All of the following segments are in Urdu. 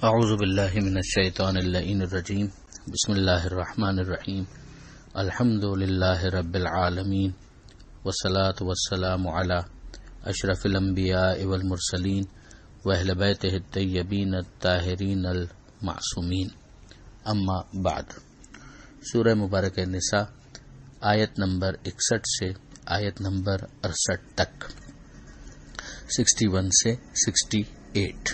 اعوذ باللہ من الشیطان اللعین الرجیم بسم اللہ الرحمن الرحیم الحمد للہ رب العالمین والصلاة والسلام علی اشرف الانبیاء والمرسلین واہل بیتہ الطیبین الطاہرین المعصومین اما بعد۔ سورہ مبارکہ نساء آیت نمبر 61 سے آیت نمبر 68 تک، 61 سے 68۔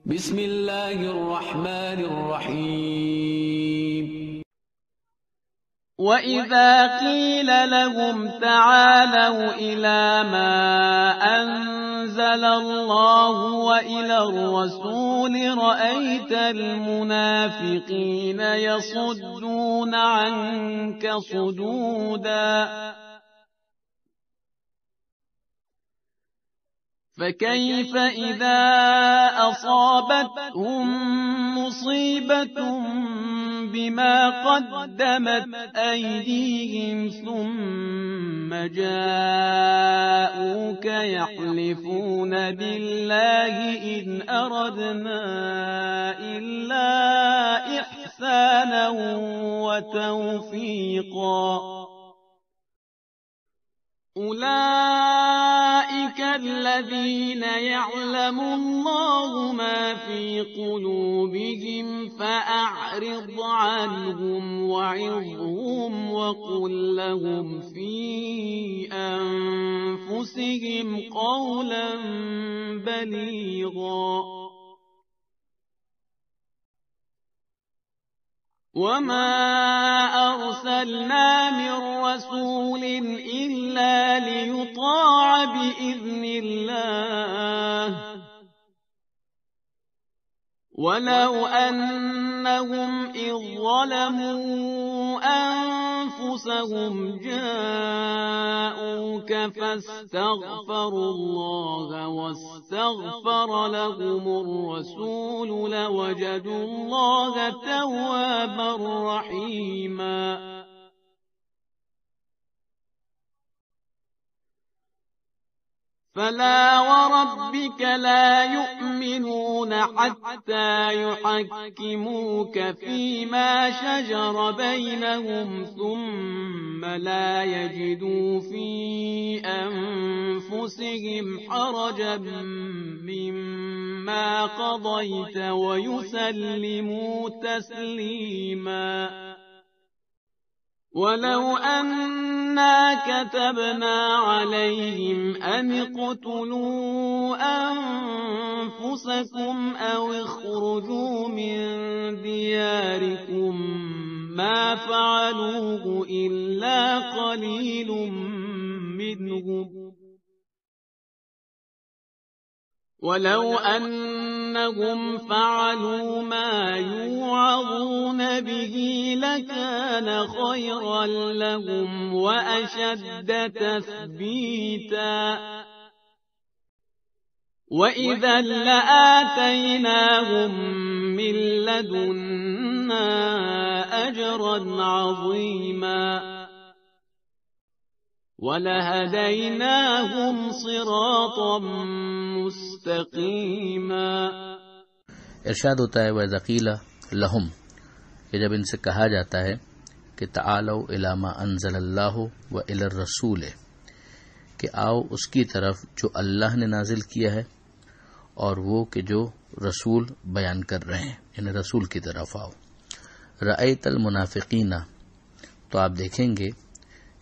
بسم اللہ الرحمن الرحیم۔ وَإِذَا قِيلَ لَهُمْ تَعَالَوْا إِلَى مَا أَنزَلَ اللَّهُ وَإِلَى الرَّسُولِ رَأَيْتَ الْمُنَافِقِينَ يَصُدُّونَ عَنكَ صُدُودًا فَكَيْفَ إِذَا أَصَابَتْهُم مُّصِيبَةٌ بِمَا قَدَّمَتْ أَيْدِيهِمْ ثُمَّ جَاءُوكَ يَحْلِفُونَ بِاللَّهِ إِنْ أَرَدْنَا إِلَّا إِحْسَانًا وَتَوْفِيقًا أُولَئِكَ الَّذِينَ يَعْلَمُ اللَّهُ مَا فِي قُلُوبِهِمْ فَأَعْرِضْ عَنْهُمْ وَعِظْهُمْ وَقُل لَّهُمْ فِي أَنفُسِهِمْ قَوْلًا بَلِيغًا وَمَا أَرْسَلْنَا مِن رَّسُولٍ إِلَّا لِيُطَاعَ بِإِذْنِ اللَّهِ وَلَوْ أَنَّهُمْ إِذ ظَّلَمُوا أَنفُسَهُمْ جَاءُوكَ فَاسْتَغْفَرُوا اللَّهَ وَاسْتَغْفَرَ لَهُمُ الرَّسُولُ لَوَجَدُوا اللَّهَ تَوَّابًا رَّحِيمًا۔ فَلَا وَرَبِّكَ لَا يُؤْمِنُونَ حَتَّى يُحَكِّمُوكَ فِيمَا شَجَرَ بَيْنَهُمْ ثُمَّ لَا يَجِدُوا فِي أَنفُسِهِمْ حَرَجًا مِّمَّا قَضَيْتَ وَيُسَلِّمُوا تَسْلِيمًا۔ وَلَوْ أَنَّا كَتَبْنَا عَلَيْهِمْ أَنِ اقْتُلُوا أَنفُسَكُمْ أَوِ اخْرُجُوا مِن دِيَارِكُم مَّا فَعَلُوهُ إِلَّا قَلِيلٌ مِّنْهُمْ وَلَوْ أَنَّهُمْ فَعَلُوا مَا يُوعَظُونَ بِهِ لَكَانَ خَيْرًا لَّهُمْ وَأَشَدَّ تَثْبِيتًا وَإِذًا لَّآتَيْنَاهُم مِّن لَّدُنَّا أَجْرًا عَظِيمًا وَلَهَدَيْنَاهُمْ صِرَاطًا مُسْتَقِيمًا۔ ارشاد ہوتا ہے وَإِذَا قِيلَ لَهُمْ، کہ جب ان سے کہا جاتا ہے کہ تعالوا إِلَى مَا أَنزَلَ اللَّهُ وَإِلَى الرَّسُولِ، کہ آؤ اس کی طرف جو اللہ نے نازل کیا ہے اور وہ کہ جو رسول بیان کر رہے ہیں، یعنی رسول کی طرف آؤ۔ رأیت المنافقین، تو آپ دیکھیں گے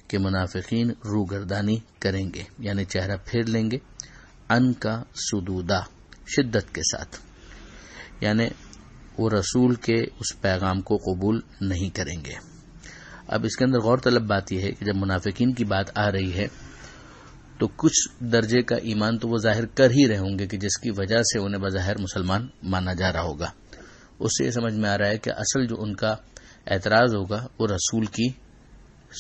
کہ منافقین روگردانی کریں گے، یعنی چہرہ پھیر لیں گے، ان کا سدودا، شدت کے ساتھ، یعنی وہ رسول کے اس پیغام کو قبول نہیں کریں گے۔ اب اس کے اندر غور طلب بات یہ ہے کہ جب منافقین کی بات آ رہی ہے تو کچھ درجے کا ایمان تو وہ ظاہر کر ہی رہے ہوں گے کہ جس کی وجہ سے انہیں بظاہر مسلمان مانا جا رہا ہوگا۔ اس سے یہ سمجھ میں آ رہا ہے کہ اصل جو ان کا اعتراض ہوگا وہ رسول کی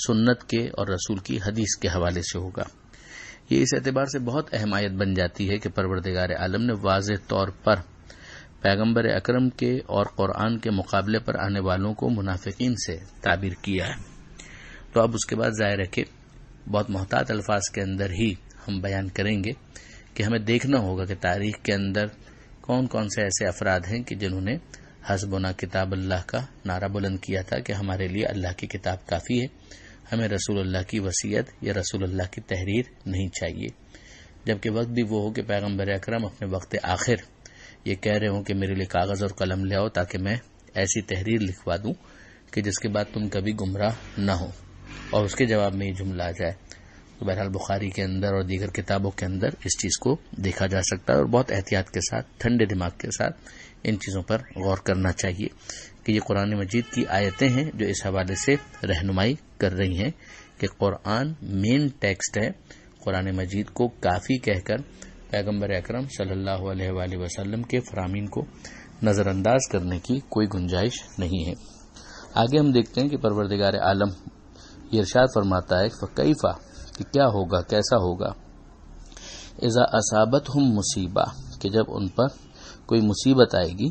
سنت کے اور رسول کی حدیث کے حوالے سے ہوگا۔ یہ اس اعتبار سے بہت اہم آیت بن جاتی ہے کہ پروردگار عالم نے واضح طور پر پیغمبر اکرم کے اور قرآن کے مقابلے پر آنے والوں کو منافقین سے تعبیر کیا ہے۔ تو اب اس کے بعد ظاہر ہے کہ بہت محتاط الفاظ کے اندر ہی ہم بیان کریں گے کہ ہمیں دیکھنا ہوگا کہ تاریخ کے اندر کون کون سے ایسے افراد ہیں کہ جنہوں نے حسبنا کتاب اللہ کا نعرہ بلند کیا تھا کہ ہمارے لیے اللہ کی کتاب کافی ہے، ہمیں رسول اللہ کی وصیت یا رسول اللہ کی تحریر نہیں چاہیے، جبکہ وقت بھی وہ ہو کہ پیغمبر اکرم اپنے وقت آخر یہ کہہ رہے ہوں کہ میرے لیے کاغذ اور قلم لے آؤ تاکہ میں ایسی تحریر لکھوا دوں کہ جس کے بعد تم کبھی گمراہ نہ ہو، اور اس کے جواب میں یہ جملہ آ جائے۔ تو بہرحال بخاری کے اندر اور دیگر کتابوں کے اندر اس چیز کو دیکھا جا سکتا ہے، اور بہت احتیاط کے ساتھ، ٹھنڈے دماغ کے ساتھ ان چیزوں پر غور کرنا چاہیے کہ یہ قرآن مجید کی آیتیں ہیں جو اس حوالے سے رہنمائی کر رہی ہیں کہ قرآن مین ٹیکسٹ ہے، قرآن مجید کو کافی کہہ کر پیغمبر اکرم صلی اللہ علیہ وآلہ وسلم کے فرامین کو نظر انداز کرنے کی کوئی گنجائش نہیں ہے۔ آگے ہم دیکھتے ہیں کہ پروردگار عالم یہ ارشاد فرماتا ہے فکیفا کہ کیا ہوگا، کیسا ہوگا، اذا اصابتہم مصیبہ کہ جب ان پر کوئی مصیبت آئے گی،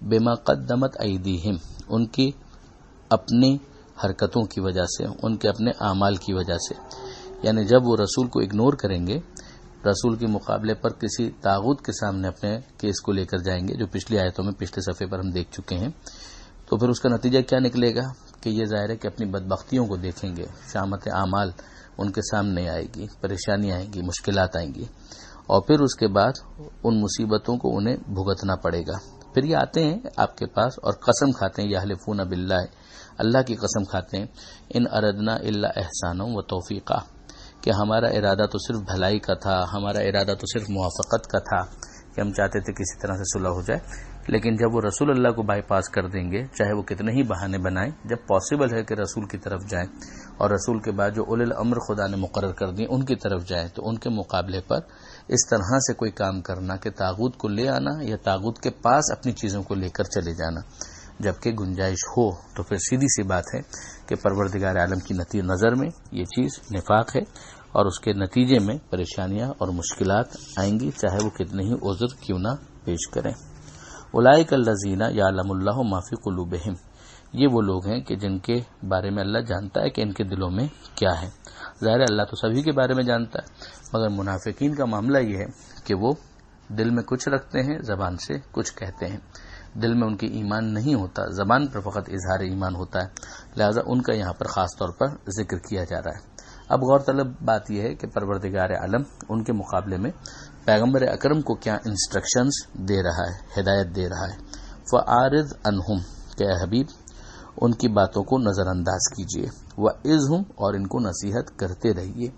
بما قدمت ایدیہم ان کی اپنی حرکتوں کی وجہ سے، ان کے اپنے اعمال کی وجہ سے، یعنی جب وہ رسول کو اگنور کریں گے، رسول کے مقابلے پر کسی طاغوت کے سامنے اپنے کیس کو لے کر جائیں گے، جو پچھلی آیتوں میں پچھلے صفحے پر ہم دیکھ چکے ہیں، تو پھر اس کا نتیجہ کیا نکلے گا کہ یہ ظاہر ہے کہ اپنی بدبختیوں کو دیکھیں گے، شامت اعمال ان کے سامنے آئے گی، پریشانی آئیں گی، مشکلات آئیں گی، اور پھر اس کے بعد ان مصیبتوں کو انہیں بھگتنا پڑے گا۔ پھر یہ آتے ہیں آپ کے پاس اور قسم کھاتے ہیں، یحلفون باللہ، اللہ کی قسم کھاتے ہیں، ان اردنا الا احسانا و توفیقا کہ ہمارا ارادہ تو صرف بھلائی کا تھا، ہمارا ارادہ تو صرف موافقت کا تھا کہ ہم چاہتے تھے کسی طرح سے صلح ہو جائے، لیکن جب وہ رسول اللہ کو بائی پاس کر دیں گے، چاہے وہ کتنے ہی بہانے بنائیں، جب پاسبل ہے کہ رسول کی طرف جائیں اور رسول کے بعد جو اولی الامر خدا نے مقرر کر دیے ان کی طرف جائیں، تو ان کے مقابلے پر اس طرح سے کوئی کام کرنا کہ طاغوت کو لے آنا یا طاغوت کے پاس اپنی چیزوں کو لے کر چلے جانا، جبکہ گنجائش ہو تو پھر سیدھی سی بات ہے کہ پروردگار عالم کی نظر میں یہ چیز نفاق ہے، اور اس کے نتیجے میں پریشانیاں اور مشکلات آئیں گی، چاہے وہ کتنے ہی عذر کیوں نہ پیش کریں۔ اولئک الذین یعلم اللہ ما فی قلوبہم، یہ وہ لوگ ہیں کہ جن کے بارے میں اللہ جانتا ہے کہ ان کے دلوں میں کیا ہے۔ ظاہر ہے اللہ تو سبھی کے بارے میں جانتا ہے، مگر منافقین کا معاملہ یہ ہے کہ وہ دل میں کچھ رکھتے ہیں، زبان سے کچھ کہتے ہیں، دل میں ان کی ایمان نہیں ہوتا، زبان پر فقط اظہار ایمان ہوتا ہے، لہذا ان کا یہاں پر خاص طور پر ذکر کیا جا رہا ہے۔ اب غور طلب بات یہ ہے کہ پروردگار عالم ان کے مقابلے میں پیغمبر اکرم کو کیا انسٹرکشنز دے رہا ہے، ہدایت دے رہا ہے۔ فَأَعْرِضْ عَنْهُمْ کہ اے حبیب ان کی باتوں کو نظر انداز کیجیے، وَإِذْهُمْ اور ان کو نصیحت کرتے رہیے،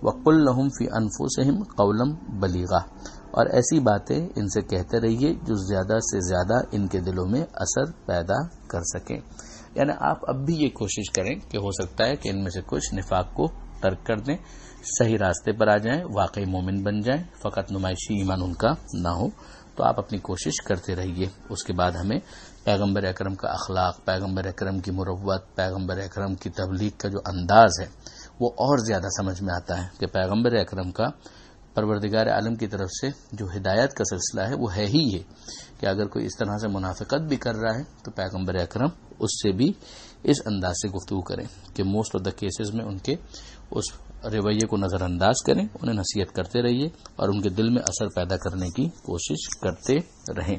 وَقُلْ لَهُمْ فِي أَنفُسِهِمْ قَوْلًا بَلِيغًا اور ایسی باتیں ان سے کہتے رہیے جو زیادہ سے زیادہ ان کے دلوں میں اثر پیدا کر سکیں۔ یعنی آپ اب بھی یہ کوشش کریں کہ ہو سکتا ہے کہ ان میں سے کچھ نفاق کو ترک کر دیں، صحیح راستے پر آ جائیں، واقعی مومن بن جائیں، فقط نمائشی ایمان ان کا نہ ہو، تو آپ اپنی کوشش کرتے رہیے۔ اس کے بعد ہمیں پیغمبر اکرم کا اخلاق، پیغمبر اکرم کی مروت، پیغمبر اکرم کی تبلیغ کا جو انداز ہے وہ اور زیادہ سمجھ میں آتا ہے کہ پیغمبر اکرم کا پروردگار عالم کی طرف سے جو ہدایت کا سلسلہ ہے وہ ہے ہی یہ کہ اگر کوئی اس طرح سے منافقت بھی کر رہا ہے تو پیغمبر اکرم اس سے بھی اس انداز سے گفتگو کریں کہ موسٹ آف دا کیسز میں ان کے اس رویے کو نظر انداز کریں، انہیں نصیحت کرتے رہیے اور ان کے دل میں اثر پیدا کرنے کی کوشش کرتے رہیں۔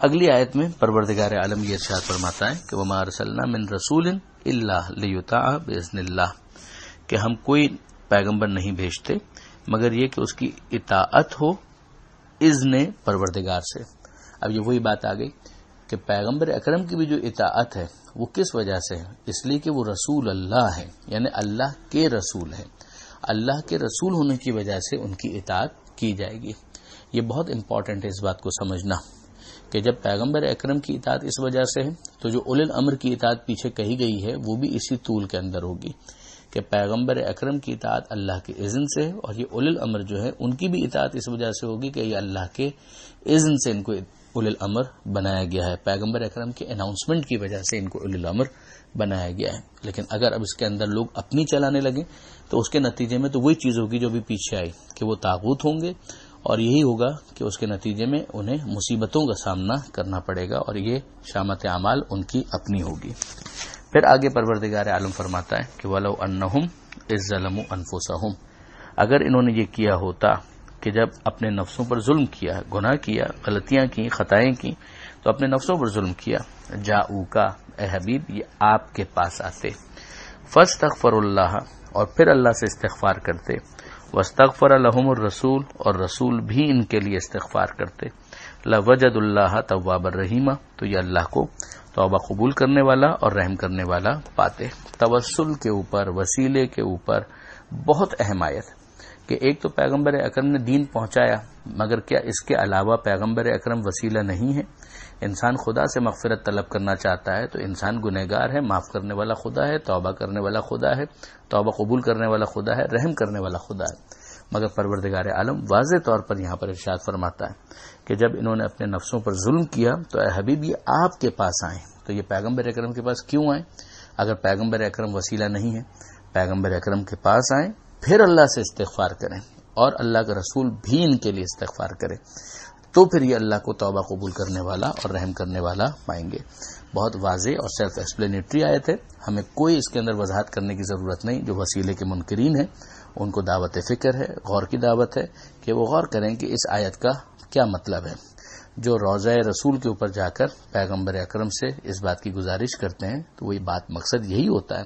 اگلی آیت میں پروردگار عالم یہ ارشاد فرماتا ہے کہ وَمَا أَرْسَلْنَا مِن رَسُولٍ إِلَّا لِيُطَاعَ بِإِذْنِ اللَّهِ کہ ہم کوئی پیغمبر نہیں بھیجتے مگر یہ کہ اس کی اطاعت ہو اذن پروردگار سے۔ اب یہ وہی بات آ گئی کہ پیغمبر اکرم کی بھی جو اطاعت ہے وہ کس وجہ سے ہے؟ اس لیے کہ وہ رسول اللہ ہے، یعنی اللہ کے رسول ہے، اللہ کے رسول ہونے کی وجہ سے ان کی اطاعت کی جائے گی۔ یہ بہت امپورٹنٹ ہے اس بات کو سمجھنا کہ جب پیغمبر اکرم کی اطاعت اس وجہ سے ہے تو جو اولی الامر کی اطاعت پیچھے کہی گئی ہے وہ بھی اسی طول کے اندر ہوگی کہ پیغمبر اکرم کی اطاعت اللہ کے اذن سے، اور یہ اولی الامر جو ہے ان کی بھی اطاعت اس وجہ سے ہوگی کہ یہ اللہ کے اذن سے ان کو اولی الامر بنایا گیا ہے، پیغمبر اکرم کے اناؤنسمنٹ کی وجہ سے ان کو اولی الامر بنایا گیا ہے۔ لیکن اگر اب اس کے اندر لوگ اپنی چلانے لگیں تو اس کے نتیجے میں تو وہی چیز ہوگی جو بھی پیچھے آئی کہ وہ طاغوت ہوں گے، اور یہی ہوگا کہ اس کے نتیجے میں انہیں مصیبتوں کا سامنا کرنا پڑے گا، اور یہ شامت اعمال ان کی اپنی ہوگی۔ پھر آگے پروردگار عالم فرماتا ہے کہ وَلَوْ أَنَّهُمْ إِذْ ظَلَمُوا أَنفُسَهُمْ اگر انہوں نے یہ کیا ہوتا کہ جب اپنے نفسوں پر ظلم کیا، گناہ کیا، غلطیاں کی، خطائیں کی، تو اپنے نفسوں پر ظلم کیا، جاؤکا اے حبیب یہ آپ کے پاس آتے، فاستغفر اللہ اور پھر اللہ سے استغفار کرتے، واستغفر لهم الرسول اور رسول بھی ان کے لیے استغفار کرتے، لوجد اللہ توابا رحیما تو یہ اللہ کو توبہ قبول کرنے والا اور رحم کرنے والا پاتے۔ توسل کے اوپر، وسیلے کے اوپر بہت اہم آیت کہ ایک تو پیغمبر اکرم نے دین پہنچایا، مگر کیا اس کے علاوہ پیغمبر اکرم وسیلہ نہیں ہے؟ انسان خدا سے مغفرت طلب کرنا چاہتا ہے تو انسان گنہگار ہے، معاف کرنے والا خدا ہے، توبہ کرنے والا خدا ہے، توبہ قبول کرنے والا خدا ہے، رحم کرنے والا خدا ہے، مگر پروردگار عالم واضح طور پر یہاں پر ارشاد فرماتا ہے کہ جب انہوں نے اپنے نفسوں پر ظلم کیا تو اے حبیب یہ آپ کے پاس آئیں۔ تو یہ پیغمبر اکرم کے پاس کیوں آئیں؟ اگر پیغمبر اکرم وسیلہ نہیں ہے، پیغمبر اکرم کے پاس آئیں، پھر اللہ سے استغفار کریں اور اللہ کا رسول بھی ان کے لیے استغفار کرے، تو پھر یہ اللہ کو توبہ قبول کرنے والا اور رحم کرنے والا پائیں گے۔ بہت واضح اور سیلف ایکسپلینیٹری آیت ہے، ہمیں کوئی اس کے اندر وضاحت کرنے کی ضرورت نہیں۔ جو وسیلے کے منکرین ہیں ان کو دعوت فکر ہے، غور کی دعوت ہے کہ وہ غور کریں کہ اس آیت کا کیا مطلب ہے۔ جو روضہ رسول کے اوپر جا کر پیغمبر اکرم سے اس بات کی گزارش کرتے ہیں تو وہی بات مقصد یہی ہوتا ہے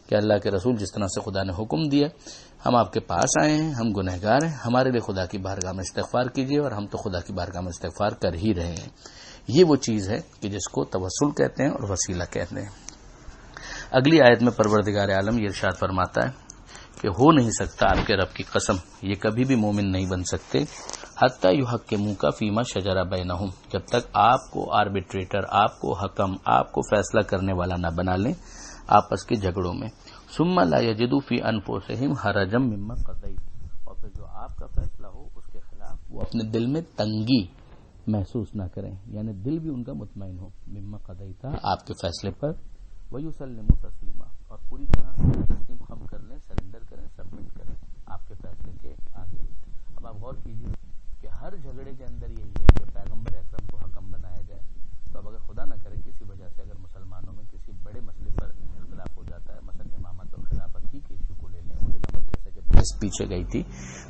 کہ اللہ کے رسول جس طرح سے خدا نے حکم دیا، ہم آپ کے پاس آئے ہیں، ہم گنہگار ہیں، ہمارے لیے خدا کی بارگاہ میں استغفار کیجیے، اور ہم تو خدا کی بارگاہ میں استغفار کر ہی رہے ہیں۔ یہ وہ چیز ہے کہ جس کو توسل کہتے ہیں اور وسیلہ کہتے ہیں۔ اگلی آیت میں پروردگار عالم یہ ارشاد فرماتا ہے کہ ہو نہیں سکتا آپ کے رب کی قسم یہ کبھی بھی مومن نہیں بن سکتے، حتی یحکموک فیما شجر بینہم جب تک آپ کو آربیٹریٹر، آپ کو حکم، آپ کو فیصلہ کرنے والا نہ بنا لیں آپس کے جھگڑوں میں، ثم لا یجدوا فی انفسہم حرجا مما قضیت اور پھر جو آپ کا فیصلہ ہو اس کے خلاف وہ اپنے دل میں تنگی محسوس نہ کریں، یعنی دل بھی ان کا مطمئن ہو مما قضیت آپ کے فیصلے پر، ویسلموا تسلیما اور پوری طرح تسلیم خم کر لیں، سرنڈر کریں، سبمٹ کریں آپ کے فیصلے کے آگے۔ اب آپ غور کیجیے کہ ہر جھگڑے کے اندر یہی ہے کہ پیغمبر اکرم کو حکم بنایا جائے۔ تو اب اگر خدا نہ کرے کسی وجہ سے اگر مسلمانوں میں کسی بڑے مسئلے پر اختلاف ہو جاتا ہے، مثلا امامت اور خلافت ہی کے ایشو کو لے لیں، مجھے نمبر جیسے کہ بحث پیچھے گئی تھی،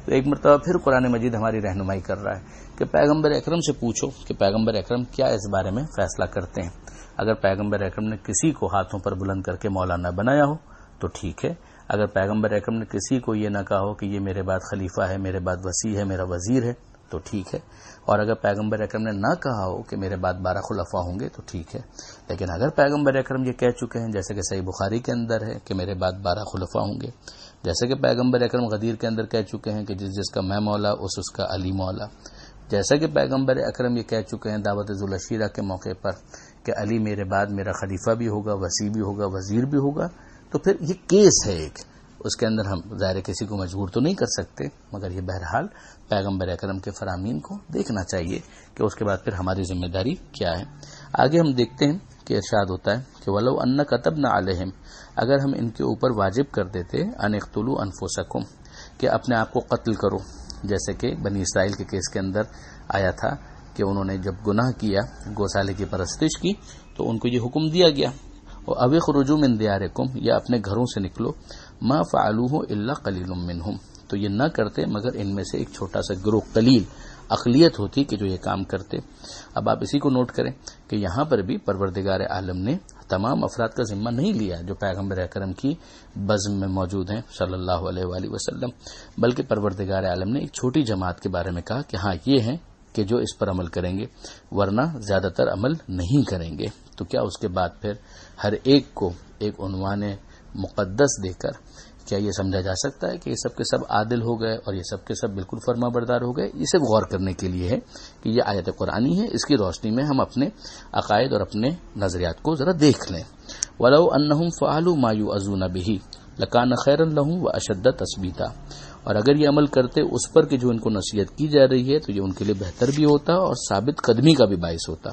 تو ایک مرتبہ پھر قرآن مجید ہماری رہنمائی کر رہا ہے کہ پیغمبر اکرم سے پوچھو کہ پیغمبر اکرم کیا اس بارے میں فیصلہ کرتے ہیں۔ اگر پیغمبر اکرم نے کسی کو ہاتھوں پر بلند کر کے مولانا بنایا ہو تو ٹھیک ہے، اگر پیغمبر اکرم نے کسی کو یہ نہ کہا ہو کہ یہ میرے بعد خلیفہ ہے، میرے بعد وصی ہے، میرا وزیر ہے تو ٹھیک ہے، اور اگر پیغمبر اکرم نے نہ کہا ہو کہ میرے بعد 12 خلفاء ہوں گے تو ٹھیک ہے۔ لیکن اگر پیغمبر اکرم یہ کہہ چکے ہیں، جیسے کہ صحیح بخاری کے اندر ہے کہ میرے بعد 12 خلفاء ہوں گے، جیسے کہ پیغمبر اکرم غدیر کے اندر کہہ چکے ہیں کہ جس کا میں مولا اس کا علی مولا، جیسا کہ پیغمبر اکرم یہ کہہ چکے ہیں دعوت ذوالعشیرہ کے موقع پر کہ علی میرے بعد میرا خلیفہ بھی ہوگا، وصی بھی ہوگا، وزیر بھی ہوگا، تو پھر یہ کیس ہے ایک، اس کے اندر ہم ظاہر کسی کو مجبور تو نہیں کر سکتے، مگر یہ بہرحال پیغمبر اکرم کے فرامین کو دیکھنا چاہیے کہ اس کے بعد پھر ہماری ذمہ داری کیا ہے۔ آگے ہم دیکھتے ہیں کہ ارشاد ہوتا ہے کہ وَلَوْ أَنَّ كَتَبْنَا عَلَيْهِمْ اگر ہم ان کے اوپر واجب کر دیتے أَنِ اقْتُلُوا أَنفُسَكُمْ کہ اپنے آپ کو قتل کرو، جیسے کہ بنی اسرائیل کے کیس کے اندر آیا تھا کہ انہوں نے جب گناہ کیا، گوسالے کی پرستش کی، تو ان کو یہ حکم دیا گیا اور أَوْ اخْرُجُوا مِن دِيَارِكُمْ یا اپنے گھروں سے نکلو، مَا فَعَلُوهُ إِلَّا قَلِيلٌ مِّنْهُمْ تو یہ نہ کرتے مگر ان میں سے ایک چھوٹا سا گروہ، قلیل اقلیت ہوتی کہ جو یہ کام کرتے۔ اب آپ اسی کو نوٹ کریں کہ یہاں پر بھی پروردگار عالم نے تمام افراد کا ذمہ نہیں لیا جو پیغمبر اکرم کی بزم میں موجود ہیں صلی اللہ علیہ وآلہ وسلم، بلکہ پروردگار عالم نے ایک چھوٹی جماعت کے بارے میں کہا کہ ہاں یہ ہیں کہ جو اس پر عمل کریں گے، ورنہ زیادہ تر عمل نہیں کریں گے۔ تو کیا اس کے بعد پھر ہر ایک کو ایک عنوان مقدس دے کر کیا یہ سمجھا جا سکتا ہے کہ یہ سب کے سب عادل ہو گئے اور یہ سب کے سب بالکل فرما بردار ہو گئے؟ یہ صرف غور کرنے کے لیے ہے کہ یہ آیت قرآنی ہے، اس کی روشنی میں ہم اپنے عقائد اور اپنے نظریات کو ذرا دیکھ لیں۔ وَلَوْ أَنَّهُمْ فَعَلُوا مَا يُؤَذُونَ بِهِ لَكَانَ خَيْرًا لَهُمْ وَأَشَدَّ تَثْبِيتًا اور اگر یہ عمل کرتے اس پر کہ جو ان کو نصیحت کی جا رہی ہے تو یہ ان کے لیے بہتر بھی ہوتا اور ثابت قدمی کا بھی باعث ہوتا،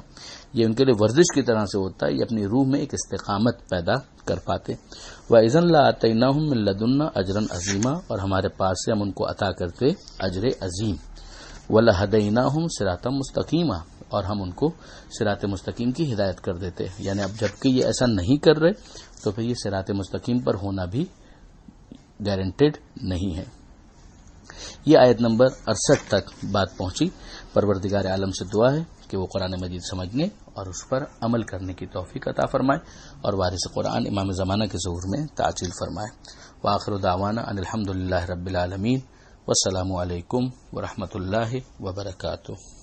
یہ ان کے لیے ورزش کی طرح سے ہوتا، یہ اپنی روح میں ایک استقامت پیدا کر پاتے۔ وَإِذًا لَآتَيْنَاهُم مِّن لَّدُنَّا أَجْرًا عَظِيمًا اور ہمارے پاس سے ہم ان کو عطا کرتے اجر عظیم۔ وَلَهَدَيْنَاهُمْ صِرَاطًا مُسْتَقِيمًا اور ہم ان کو صراط مستقیم کی ہدایت کر دیتے، یعنی اب جبکہ یہ ایسا نہیں کر رہے تو پھر یہ صراط مستقیم پر ہونا بھی گارنٹیڈ نہیں ہے۔ یہ آیت نمبر 68 تک بات پہنچی. پروردگار عالم سے دعا ہے کہ وہ قرآن مجید سمجھنے اور اس پر عمل کرنے کی توفیق عطا فرمائے اور وارث قرآن امام زمانہ کے ظہور میں تعجیل فرمائے. وآخر دعوانا ان الحمدللہ رب العالمین. والسلام علیکم ورحمۃ اللہ وبرکاتہ.